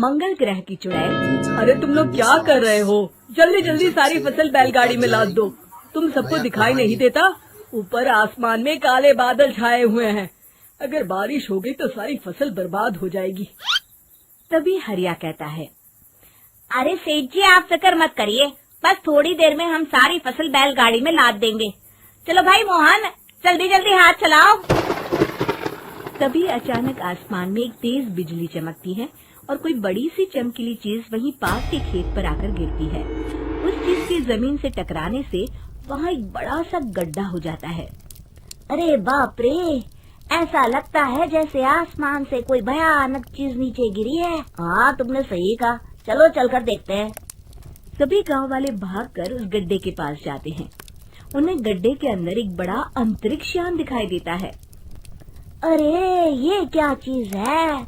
मंगल ग्रह की चुड़ैल। अरे तुम लोग क्या कर रहे हो? जल्दी जल्दी सारी फसल बैलगाड़ी में लाद दो। तुम सबको दिखाई नहीं देता? ऊपर आसमान में काले बादल छाए हुए हैं। अगर बारिश हो गई तो सारी फसल बर्बाद हो जाएगी। तभी हरिया कहता है, अरे सेठ जी आप फिक्र मत करिए, बस थोड़ी देर में हम सारी फसल बैलगाड़ी में लाद देंगे। चलो भाई मोहन, जल्दी जल्दी हाथ चलाओ। तभी अचानक आसमान में एक तेज बिजली चमकती है और कोई बड़ी सी चमकीली चीज वहीं पास के खेत पर आकर गिरती है। उस चीज के जमीन से टकराने से वहाँ एक बड़ा सा गड्ढा हो जाता है। अरे बाप रे, ऐसा लगता है जैसे आसमान से कोई भयानक चीज नीचे गिरी है। हाँ तुमने सही कहा, चलो चलकर देखते हैं। सभी गांव वाले भागकर उस गड्ढे के पास जाते हैं। उन्हें गड्ढे के अंदर एक बड़ा अंतरिक्ष यान दिखाई देता है। अरे ये क्या चीज है?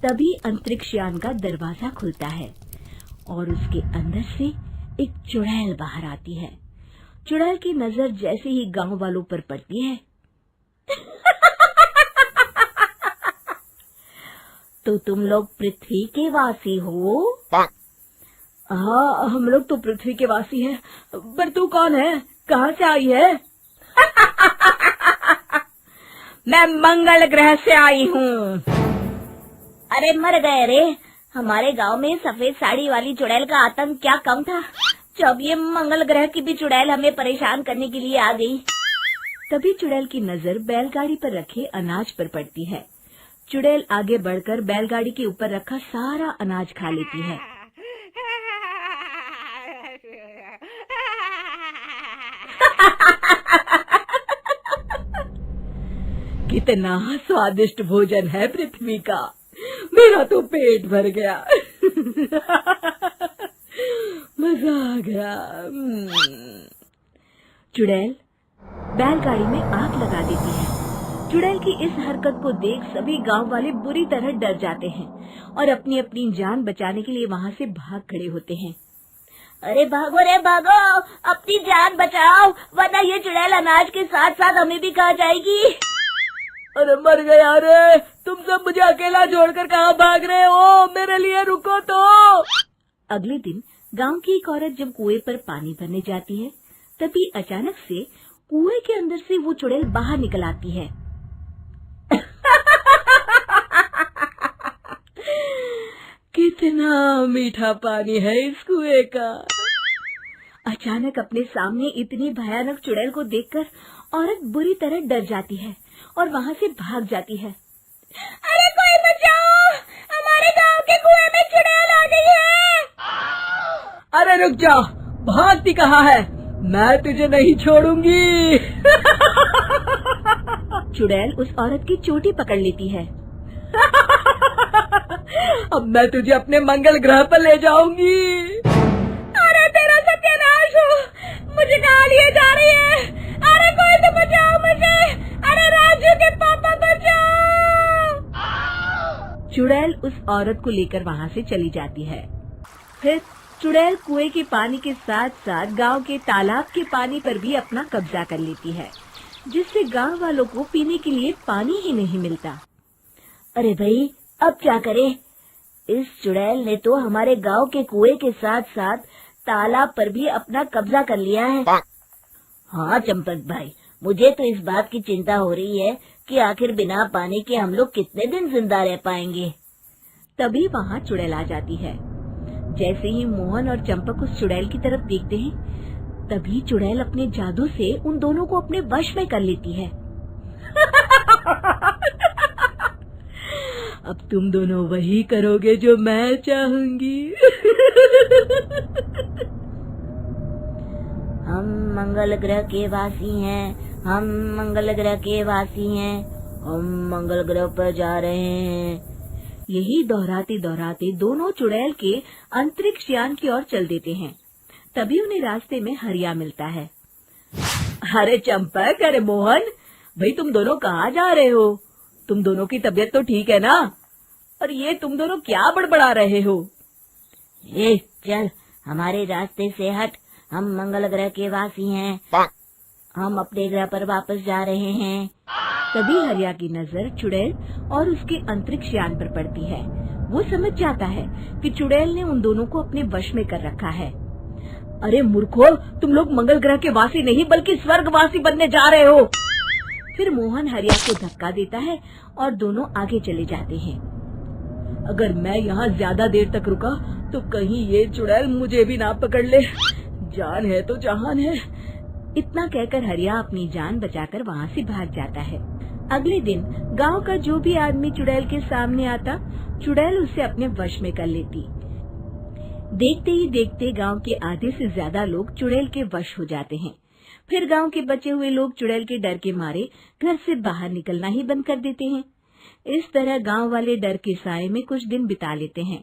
तभी अंतरिक्ष यान का दरवाजा खुलता है और उसके अंदर से एक चुड़ैल बाहर आती है। चुड़ैल की नजर जैसे ही गांव वालों पर पड़ती है तो तुम लोग पृथ्वी के वासी हो? हाँ, हम लोग तो पृथ्वी के वासी हैं। पर तू कौन है? कहाँ से आई है? मैं मंगल ग्रह से आई हूँ। अरे मर गए रे, हमारे गांव में सफेद साड़ी वाली चुड़ैल का आतंक क्या कम था, जब ये मंगल ग्रह की भी चुड़ैल हमें परेशान करने के लिए आ गई। तभी चुड़ैल की नजर बैलगाड़ी पर रखे अनाज पर पड़ती है। चुड़ैल आगे बढ़कर बैलगाड़ी के ऊपर रखा सारा अनाज खा लेती है। कितना स्वादिष्ट भोजन है पृथ्वी का, मेरा तो पेट भर गया। मजा आ गया। चुड़ैल बैलगाड़ी में आग लगा देती है। चुड़ैल की इस हरकत को देख सभी गांव वाले बुरी तरह डर जाते हैं और अपनी अपनी जान बचाने के लिए वहां से भाग खड़े होते हैं। अरे भागो रे भागो, अपनी जान बचाओ, वरना ये चुड़ैल अनाज के साथ साथ हमें भी खा जाएगी। अरे मर गया रे, तुम सब मुझे अकेला छोड़कर कहाँ भाग रहे हो? मेरे लिए रुको तो। अगले दिन गांव की एक औरत जब कुएं पर पानी भरने जाती है, तभी अचानक से कुएं के अंदर से वो चुड़ैल बाहर निकल आती है। कितना मीठा पानी है इस कुएं का। अचानक अपने सामने इतनी भयानक चुड़ैल को देखकर औरत बुरी तरह डर जाती है और वहाँ से भाग जाती है। अरे कोई बचाओ, हमारे गांव के कुएं में चुड़ैल आ गई है। अरे रुक जा, भागती कहाँ है? मैं तुझे नहीं छोड़ूंगी। चुड़ैल उस औरत की चोटी पकड़ लेती है। अब मैं तुझे अपने मंगल ग्रह पर ले जाऊंगी। अरे तेरा सत्यानाश हो, मुझे कहाँ लिए जा रही है? अरे कोई तो बचाओ मुझे, अरे राजू के पापा बचाओ। चुड़ैल उस औरत को लेकर वहाँ से चली जाती है। फिर चुड़ैल कुएं के पानी के साथ साथ गांव के तालाब के पानी पर भी अपना कब्जा कर लेती है, जिससे गांव वालों को पीने के लिए पानी ही नहीं मिलता। अरे भाई अब क्या करें? इस चुड़ैल ने तो हमारे गांव के कुएं के साथ साथ तालाब पर भी अपना कब्जा कर लिया है। हाँ चंपक भाई, मुझे तो इस बात की चिंता हो रही है कि आखिर बिना पानी के हम लोग कितने दिन जिंदा रह पाएंगे। तभी वहाँ चुड़ैल आ जाती है। जैसे ही मोहन और चंपक उस चुड़ैल की तरफ देखते हैं, तभी चुड़ैल अपने जादू से उन दोनों को अपने वश में कर लेती है। अब तुम दोनों वही करोगे जो मैं चाहूंगी। हम मंगल ग्रह के वासी हैं, हम मंगल ग्रह के वासी हैं, हम मंगल ग्रह पर जा रहे हैं। यही दोहराते दोहराते दोनों चुड़ैल के अंतरिक्ष यान की ओर चल देते हैं। तभी उन्हें रास्ते में हरिया मिलता है। अरे चंपक, अरे मोहन, भाई तुम दोनों कहाँ जा रहे हो? तुम दोनों की तबीयत तो ठीक है ना? और ये तुम दोनों क्या बड़बड़ा रहे हो? ए चल, हमारे रास्ते से हट, हम मंगल ग्रह के वासी हैं, हम अपने ग्रह पर वापस जा रहे हैं। तभी हरिया की नजर चुड़ैल और उसके अंतरिक्ष यान पर पड़ती है। वो समझ जाता है कि चुड़ैल ने उन दोनों को अपने वश में कर रखा है। अरे मूर्खों, तुम लोग मंगल ग्रह के वासी नहीं बल्कि स्वर्गवासी बनने जा रहे हो। फिर मोहन हरिया को धक्का देता है और दोनों आगे चले जाते हैं। अगर मैं यहाँ ज्यादा देर तक रुका तो कहीं ये चुड़ैल मुझे भी ना पकड़ ले। जान है तो जहान है। इतना कहकर हरिया अपनी जान बचाकर वहाँ से भाग जाता है। अगले दिन गांव का जो भी आदमी चुड़ैल के सामने आता, चुड़ैल उसे अपने वश में कर लेती। देखते ही देखते गांव के आधे से ज्यादा लोग चुड़ैल के वश हो जाते हैं। फिर गांव के बचे हुए लोग चुड़ैल के डर के मारे घर से बाहर निकलना ही बंद कर देते हैं। इस तरह गांव वाले डर के साए में कुछ दिन बिता लेते हैं,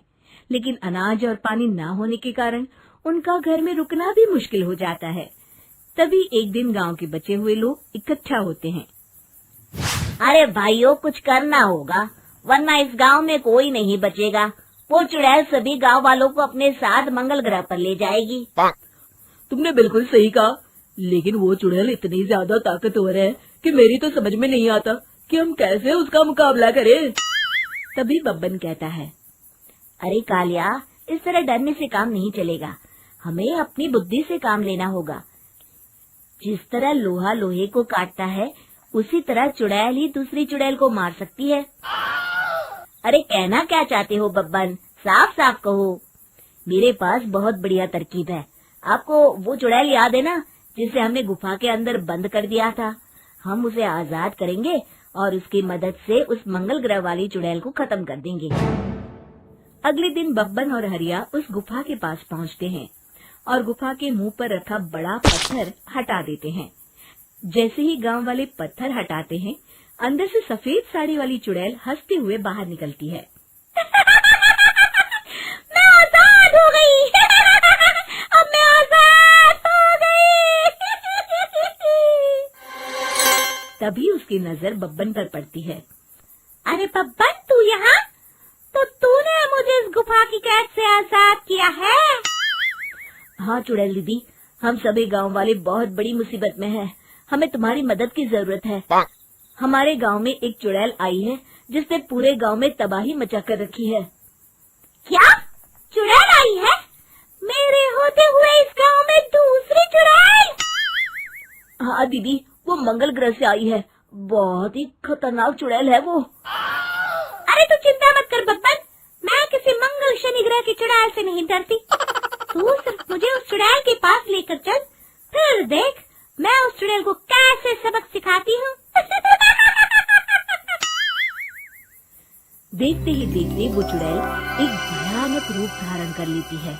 लेकिन अनाज और पानी न होने के कारण उनका घर में रुकना भी मुश्किल हो जाता है। तभी एक दिन गांव के बचे हुए लोग इकट्ठा होते हैं। अरे भाइयों, कुछ करना होगा वरना इस गांव में कोई नहीं बचेगा। वो चुड़ैल सभी गांव वालों को अपने साथ मंगल ग्रह पर ले जाएगी। तुमने बिल्कुल सही कहा, लेकिन वो चुड़ैल इतनी ज्यादा ताकतवर है कि मेरी तो समझ में नहीं आता कि हम कैसे उसका मुकाबला करें। तभी बब्बन कहता है, अरे कालिया, इस तरह डरने से काम नहीं चलेगा। हमें अपनी बुद्धि से काम लेना होगा। जिस तरह लोहा लोहे को काटता है, उसी तरह चुड़ैल ही दूसरी चुड़ैल को मार सकती है। अरे कहना क्या चाहते हो बब्बन, साफ साफ कहो। मेरे पास बहुत बढ़िया तरकीब है। आपको वो चुड़ैल याद है ना, जिसे हमने गुफा के अंदर बंद कर दिया था? हम उसे आजाद करेंगे और उसकी मदद से उस मंगल ग्रह वाली चुड़ैल को खत्म कर देंगे। अगले दिन बब्बन और हरिया उस गुफा के पास पहुंचते हैं और गुफा के मुंह पर रखा बड़ा पत्थर हटा देते हैं। जैसे ही गांव वाले पत्थर हटाते हैं, अंदर से सफेद साड़ी वाली चुड़ैल हंसते हुए बाहर निकलती है। मैं आजाद हो गई। अब मैं आजाद हो गई। तभी उसकी नजर बब्बन पर पड़ती है। अरे बब्बन, तू यहाँ? तो तूने मुझे इस गुफा की कैद से आजाद किया है? हाँ चुड़ैल दीदी, हम सभी गांव वाले बहुत बड़ी मुसीबत में हैं। हमें तुम्हारी मदद की जरूरत है। हमारे गांव में एक चुड़ैल आई है जिसने पूरे गांव में तबाही मचा कर रखी है। क्या? चुड़ैल आई है? मेरे होते हुए इस गांव में दूसरी चुड़ैल? हाँ दीदी, वो मंगल ग्रह से आई है। बहुत ही खतरनाक चुड़ैल है वो। अरे तू चिंता मत कर बब्बन, मैं किसी मंगल शनि ग्रह की चुड़ैल से नहीं डरती। तू सिर्फ मुझे उस चुड़ैल के पास लेकर चल, फिर देख मैं उस चुड़ैल को कैसे सबक सिखाती हूँ। देखते ही देखते वो चुड़ैल एक भयानक रूप धारण कर लेती है।